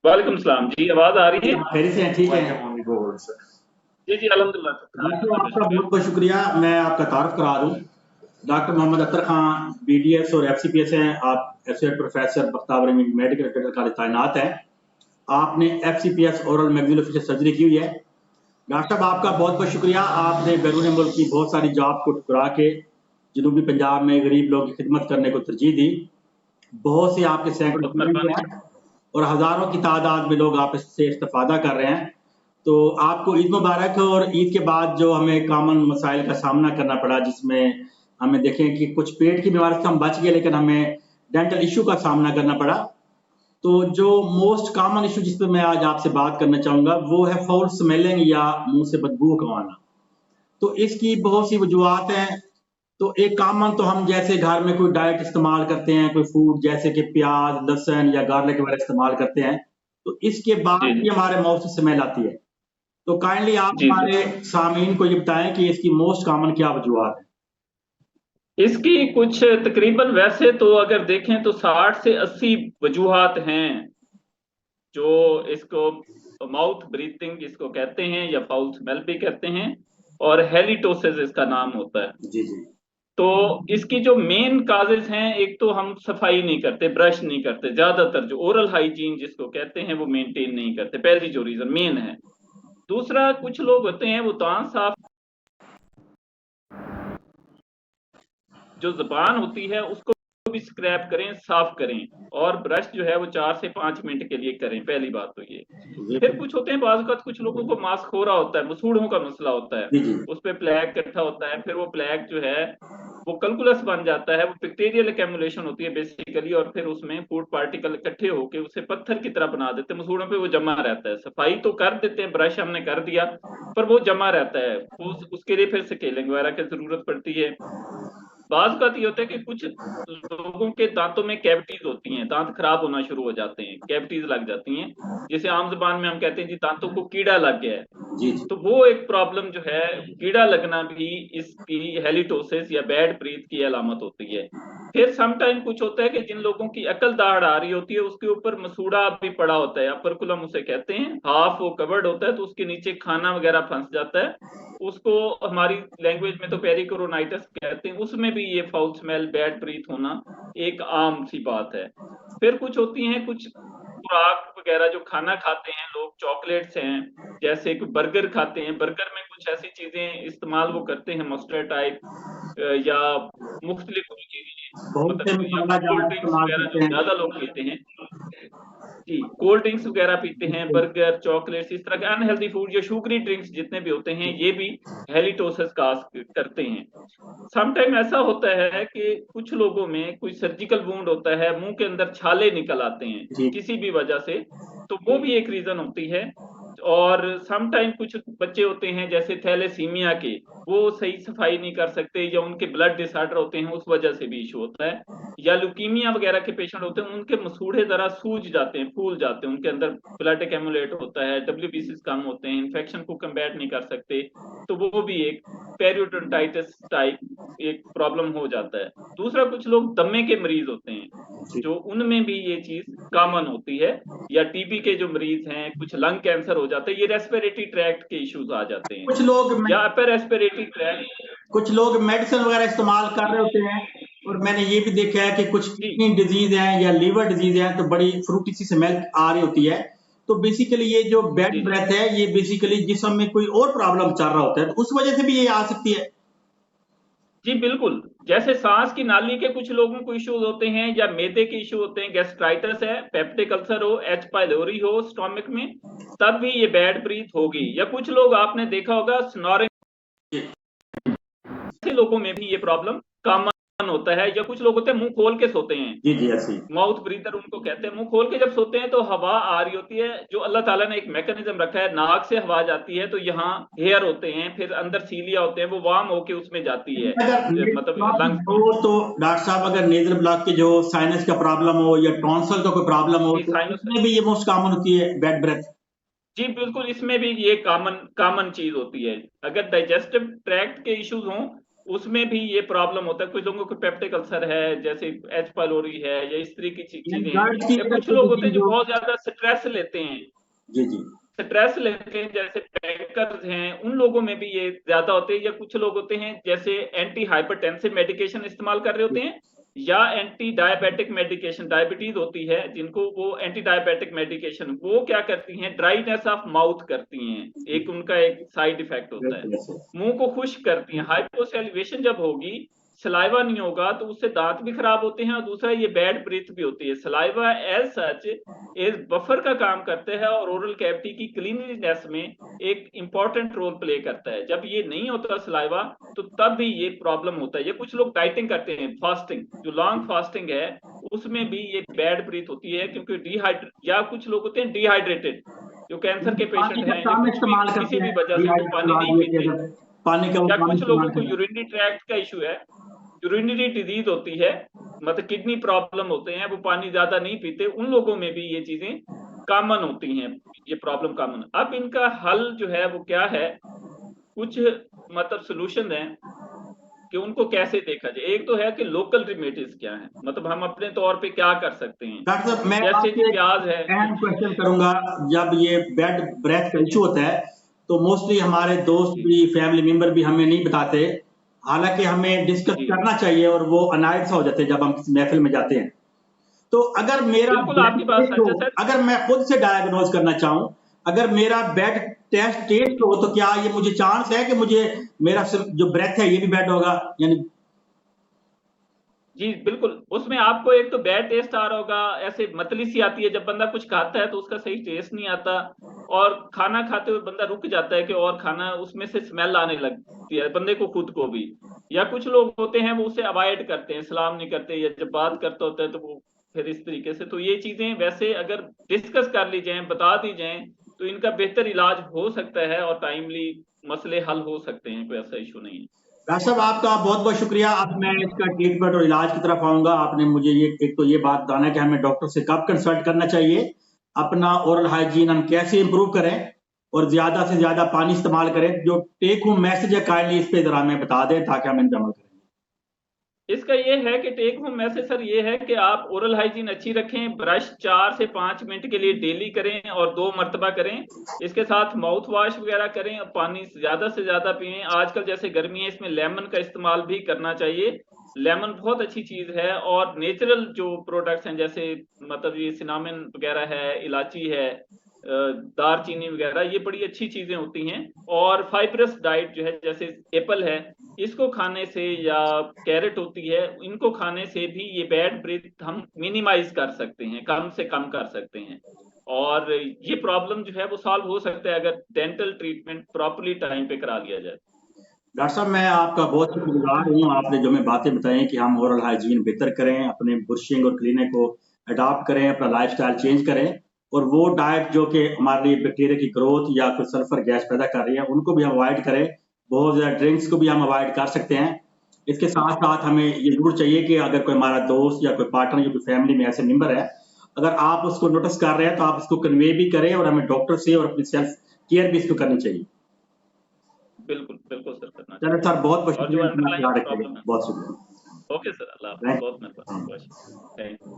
वालेकुम सलाम जी, आवाज आ रही है? खैरियत से हैं? ठीक है। जी जी, अल्हम्दुलिल्लाह, डॉक्टर अल्लाह का आपका शुक्र है। बहुत बहुत शुक्रिया। मैं आपका तारुफ करा दूं। डॉक्टर मोहम्मद अख्तर खान BDS और FCPS हैं। आप एसोसिएट प्रोफेसर बख्तावर अमीन मेडिकल डेंटल कॉलेज तैनात हैं। आपने FCPS ओरल मैक्सिलोफेशियल सर्जरी की हुई है। डॉक्टर साहब आपका बहुत बहुत शुक्रिया। आपने बैरून मुल्क की बहुत सारी जॉब को ठुकरा के जनूबी पंजाब में गरीब लोगों की खिदमत करने को तरजीह दी। बहुत से आपके सैकड़ों बहुत स्टूडेंट मेहरबानी। हैं और हजारों की तादाद में लोग आप इससे इस्तेफादा कर रहे हैं। तो आपको ईद मुबारक। और ईद के बाद जो हमें कॉमन मसाइल का सामना करना पड़ा, जिसमें हमें देखें कि कुछ पेट की बीमारी से हम बच गए, लेकिन हमें डेंटल इशू का सामना करना पड़ा। तो जो मोस्ट कॉमन इशू जिस पर मैं आज आपसे बात करना चाहूँगा वो है फाउल स्मेलिंग या मुंह से बदबू का आना। तो इसकी बहुत सी वजूहत हैं। तो एक कॉमन तो हम जैसे घर में कोई डाइट इस्तेमाल करते हैं, कोई फूड जैसे कि प्याज, लहसुन या गार्लिक वगैरह इस्तेमाल करते हैं, तो इसके जी बाद जी भी हमारे माउथ से स्मेल आती है। तो काइंडली आप जी जी। हमारे सामीन को ये बताएं कि इसकी मोस्ट कॉमन क्या वजूहत है। इसकी कुछ तकरीबन, वैसे तो अगर देखें तो 60 से 80 वजूहात हैं जो इसको माउथ ब्रीथिंग इसको कहते हैं या फाउल स्मेल भी कहते हैं, और हेलिटोसिस इसका नाम होता है। जी जी। तो इसकी जो मेन काजेज हैं, एक तो हम सफाई नहीं करते, ब्रश नहीं करते, ज्यादातर जो ओरल हाइजीन जिसको कहते हैं वो मेंटेन नहीं करते, पहली जो रीजन मेन है। दूसरा, कुछ लोग होते हैं वो दांत साफ, जो जबान होती है उसको भी स्क्रैप करें, साफ करें, और ब्रश जो है वो 4 से 5 मिनट के लिए करें, पहली बात तो ये। फिर कुछ होते हैं, बाज़ औक़ात कुछ लोगों को मास्क हो रहा होता है, मसूड़ों का मसला होता है, जी जी। उस पे प्लैक इकट्ठा होता है, फिर वो प्लैक जो है वो कल्कुलस बन जाता है, वो बैक्टीरियल एक्यूमुलेशन होती है बेसिकली, और फिर उसमें फूड पार्टिकल इकट्ठे होकर उसे पत्थर की तरह बना देते हैं, मसूड़ों पे वो जमा रहता है। सफाई तो कर देते हैं, ब्रश हमने कर दिया, पर वो जमा रहता है, उसके लिए फिर स्केलिंग वगैरह की जरूरत पड़ती है। बाज का ये होता है कि कुछ लोगों के दांतों में कैविटीज होती हैं, दांत खराब होना शुरू हो जाते हैं, कैविटीज लग जाती हैं, जिसे आम जबान में हम कहते हैं जी दांतों को कीड़ा लग गया है। जी जी। तो वो एक प्रॉब्लम जो है, कीड़ा लगना भी इसकी हेलिटोसिस या बैड ब्रीथ की अलामत होती है। फिर समटाइम कुछ होता है कि जिन लोगों की अकल दाढ़ आ रही होती है उसके ऊपर मसूड़ा भी पड़ा होता है, अपरकुलम उसे कहते हैं, हाफ वो कवर्ड होता है, तो उसके नीचे खाना वगैरह फंस जाता है, उसको हमारी लैंग्वेज में तो पेरिकोरोनाइटिस कहते हैं, उसमें भी ये फाउल स्मेल, बैड ब्रीथ होना एक आम सी बात है। फिर कुछ होती हैं कुछ खुराक वगैरह जो खाना खाते हैं लोग, चॉकलेट्स हैं, जैसे कि बर्गर खाते हैं, बर्गर में कुछ ऐसी चीजें इस्तेमाल वो करते हैं, मस्टर्ड टाइप या मुख्तलिफ चीजें, बहुत से मतलब या मसाला कोल्ड जहाँ ड्रिंक्स इस्तेमाल वगैरह जो करते हैं। ज्यादा लोग पीते हैं, जी कोल्ड ड्रिंक्स वगैरह पीते हैं, बर्गर, चॉकलेट्स, इस तरह के अनहेल्दी फूड या शुगरी ड्रिंक्स जितने भी होते हैं, ये भी हेलिटोसिस काज करते हैं। समटाइम ऐसा होता है कि कुछ लोगों में कोई सर्जिकल वुंड होता है, मुंह के अंदर छाले निकल आते हैं जी। किसी भी वजह से, तो वो भी एक रीजन होती है। और समटाइम कुछ बच्चे होते हैं जैसे थैलेसीमिया के, वो सही सफाई नहीं कर सकते, या उनके ब्लड डिसऑर्डर होते हैं, उस वजह से भी इशू होता है। या ल्यूकीमिया वगैरह के पेशेंट होते हैं, उनके मसूड़े जरा सूज जाते हैं, फूल जाते हैं, उनके अंदर ब्लड एक्यूमुलेट होता है, WBCs कम होते हैं, इन्फेक्शन को कम्बैट नहीं कर सकते, तो वो भी एक पेरियोडोंटाइटिस टाइप एक प्रॉब्लम हो जाता है। दूसरा, कुछ लोग दमे के मरीज होते हैं, जी। जो उनमें भी ये चीज कॉमन होती है, या टीबी के जो मरीज हैं, कुछ लंग कैंसर हो जाता है, ये रेस्पिरेटरी ट्रैक्ट के इश्यूज आ जाते हैं, कुछ लोग या अपर रेस्पिरेटरी ट्रैक्ट। कुछ लोग मेडिसिन वगैरह इस्तेमाल कर रहे होते हैं। और मैंने ये भी देखा है कि कुछ जी किडनी डिजीज है या लीवर डिजीज है, तो बड़ी फ्रूटी सी स्मेल आ रही होती है। तो बेसिकली ये जो जी बैड जी ब्रेथ है, ये बेसिकली जिसम में कोई और प्रॉब्लम चल रहा होता है, तो उस वजह से भी ये आ सकती है। जी बिल्कुल। जैसे सांस की नाली के कुछ लोगों को इश्यूज होते हैं, या मैदे के इश्यू होते हैं, गैस्ट्राइटिस है, पेप्टिक अल्सर हो, H पाइलोरी हो स्टोमक में, तब भी ये बैड ब्रीथ होगी। या कुछ लोग आपने देखा होगा स्नोरिंग, ऐसे लोगों में भी ये प्रॉब्लम कॉमन होता है। या कुछ लोग होते हैं मुंह खोल के सोते हैं, जी जी ऐसी। माउथ ब्रीदर उनको कहते हैं, मुंह खोल के जब सोते हैं तो हवा आ रही होती है, जो अल्लाह ताला ने एक मैकेनिज्म रखा है, नाक से हवा जाती है, तो यहाँ हेयर होते हैं, फिर अंदर सीलिया होते हैं, वो वार्म होके उसमें जाती है, अगर नेजल मतलब ब्लॉक लंग्स में। हो तो डॉक्टर साहब, अगर नेजल ब्लॉक के जो साइनस का प्रॉब्लम हो या टॉन्सल का कोई प्रॉब्लम हो, जी तो साइनस, इसमें भी ये मोस्ट कॉमन होती है बैड ब्रेथ। जी बिल्कुल, इसमें भी ये कॉमन कॉमन चीज होती है। अगर डाइजेस्टिव ट्रैक्ट के इश्यूज हों, उसमें भी ये प्रॉब्लम होता है। कुछ लोगों को पेप्टिक अल्सर है, जैसे एच पाइलोरी है, या इस तरह की चीजें हैं, गर्ल्स की या अगर कुछ लोग होते कंडीशन हैं जो जो बहुत ज्यादा स्ट्रेस लेते हैं, जी जी स्ट्रेस लेते हैं, जैसे बैंकर्स हैं, उन लोगों में भी ये ज्यादा होते हैं। या कुछ लोग होते हैं जैसे एंटी हाइपरटेंसिव मेडिकेशन इस्तेमाल कर रहे होते हैं, या एंटी डायबिटिक मेडिकेशन, डायबिटीज होती है जिनको, वो एंटी डायबिटिक मेडिकेशन वो क्या करती हैं, ड्राइनेस ऑफ माउथ करती हैं, एक उनका एक साइड इफेक्ट होता है, मुंह को खुश्क करती हैं। हाइपोसैलिवेशन जब होगी, सलाइवा नहीं होगा, तो उससे दांत भी खराब होते हैं, और दूसरा ये बैड ब्रीथ भी होती है। सलाइवा एज सच एक बफर का काम करते हैं और ओरल कैविटी की क्लीनलीनेस में एक इंपॉर्टेंट रोल प्ले करता है। जब ये नहीं होता सलाइवा, तो तब भी ये प्रॉब्लम होता है। ये कुछ लोग डाइटिंग करते हैं, फास्टिंग, जो लॉन्ग फास्टिंग है, उसमें भी ये बैड ब्रीथ होती है, क्योंकि डिहाइड्रेट, या कुछ लोग होते हैं डिहाइड्रेटेड, जो कैंसर के पानी पेशेंट का हैं, या कम कुछ भी इस्तेमाल किसी करते भी हैं, वजह से वो डिहाइड्रेट पानी करवा नहीं दिए कि पीते, अगर पानी का वो या पानी कुछ लोगों इस्तेमाल को करें। यूरिनरी ट्रैक्ट का इशू है, यूरिनरी डिजीज होती है, मतलब किडनी प्रॉब्लम होते हैं, वो पानी ज्यादा नहीं पीते, उन लोगों में भी ये चीजें कॉमन होती हैं, ये प्रॉब्लम कॉमन। अब इनका हल जो है वो क्या है, कुछ मतलब सोल्यूशन है कि उनको कैसे देखा जाए। एक तो है कि लोकल रेमेडीज क्या है, मतलब हम अपने तौर पे क्या कर सकते हैं, डॉक्टर साहब, मैं जैसे आपसे कि एक प्याज है। अहम क्वेश्चन करूंगा। जब ये बेड ब्रेथ का इशू होता है, तो मोस्टली हमारे दोस्त जी भी, फैमिली मेंबर भी हमें नहीं बताते, हालांकि हमें डिस्कस जी, करना चाहिए, और वो अनाइड सा हो जाते हैं जब हम किसी महफिल में जाते हैं। तो अगर मेरा बिल्कुल बेड आपकी बात टेस्ट हो, सच है सर। अगर मैं खुद से डायग्नोज करना चाहूं, अगर मेरा बेड टेस्ट हो, तो क्या ये मुझे चांस है कि मुझे मेरा जो ब्रेथ है ये भी बेड होगा, यानी? जी बिल्कुल, उसमें आपको एक तो बैड टेस्ट आ रहा होगा, ऐसे मतली सी आती है, जब बंदा कुछ खाता है तो उसका सही टेस्ट नहीं आता, और खाना खाते हुए बंदा रुक जाता है कि और खाना, उसमें से स्मेल आने लगती है बंदे को खुद को भी। या कुछ लोग होते हैं वो उसे अवॉइड करते हैं, सलाम नहीं करते, या जब बात करता होता है तो वो फिर इस तरीके से। तो ये चीजें वैसे अगर डिस्कस कर ली जाए, बता दी जाए, तो इनका बेहतर इलाज हो सकता है और टाइमली मसले हल हो सकते हैं, कोई ऐसा इशू नहीं है। डॉक्टर साहब, आपका बहुत बहुत शुक्रिया। अब मैं इसका ट्रीटमेंट और इलाज की तरफ आऊंगा। आपने मुझे ये एक तो ये बात बताना है कि हमें डॉक्टर से कब कंसल्ट करना चाहिए, अपना ओरल हाइजीन हम कैसे इंप्रूव करें, और ज्यादा से ज्यादा पानी इस्तेमाल करें। जो टेक होम मैसेज है, काइंडली इस पे जरा हमें बता दें ताकि हम इन पे अमल करें। इसका ये है कि टेक होम मैसेज सर ये है कि आप ओरल हाइजीन अच्छी रखें, ब्रश 4 से 5 मिनट के लिए डेली करें और 2 मर्तबा करें, इसके साथ माउथ वॉश वगैरह करें, और पानी ज्यादा से ज्यादा पिएं। आजकल जैसे गर्मी है, इसमें लेमन का इस्तेमाल भी करना चाहिए, लेमन बहुत अच्छी चीज है। और नेचुरल जो प्रोडक्ट्स हैं, जैसे मतलब ये सिनामन वगैरह है, इलायची है, दारचीनी वगैरह, ये बड़ी अच्छी चीजें होती हैं। और फाइब्रस डाइट जो है, जैसे एप्पल है, इसको खाने से, या कैरेट होती है, इनको खाने से भी ये बैड ब्रेथ हम मिनिमाइज कर सकते हैं, कम से कम कर सकते हैं। और ये प्रॉब्लम जो है वो सॉल्व हो सकता है अगर डेंटल ट्रीटमेंट प्रॉपरली टाइम पे करा लिया जाए। डॉक्टर साहब, मैं आपका बहुत शुक्रगुजार हूँ। आपने जो हमें बातें बताई कि हम ओरल हाइजीन बेहतर करें, अपने ब्रशिंग और क्लीनिंग को अडॉप्ट करें, अपना लाइफस्टाइल चेंज करें, और वो डाइट जो कि हमारे लिए बैक्टीरिया की ग्रोथ या कोई सल्फर गैस पैदा कर रही है, उनको भी हम अवॉइड करें। बहुत ज़्यादा ड्रिंक्स को भी हम अवॉइड कर सकते हैं। इसके साथ साथ हमें ये जरूर चाहिए कि अगर कोई हमारा दोस्त या कोई पार्टनर या कोई फैमिली में ऐसे मेंबर है, अगर आप उसको नोटिस कर रहे हैं, तो आप उसको कन्वे भी करें, और हमें डॉक्टर से और अपनी सेल्फ केयर भी इसको करनी चाहिए। बिल्कुल बिल्कुल सर, करना चलो चाहिए। सर, बहुत बहुत और जो शुक्रिया, अपना अंडरलाइन ख्याल रखिएगा। प्रॉब्लम है, बहुत शुक्रिया। ओके सर, अल्लाह हाफिज़, थैंक बहुत मेहरबानी, थैंक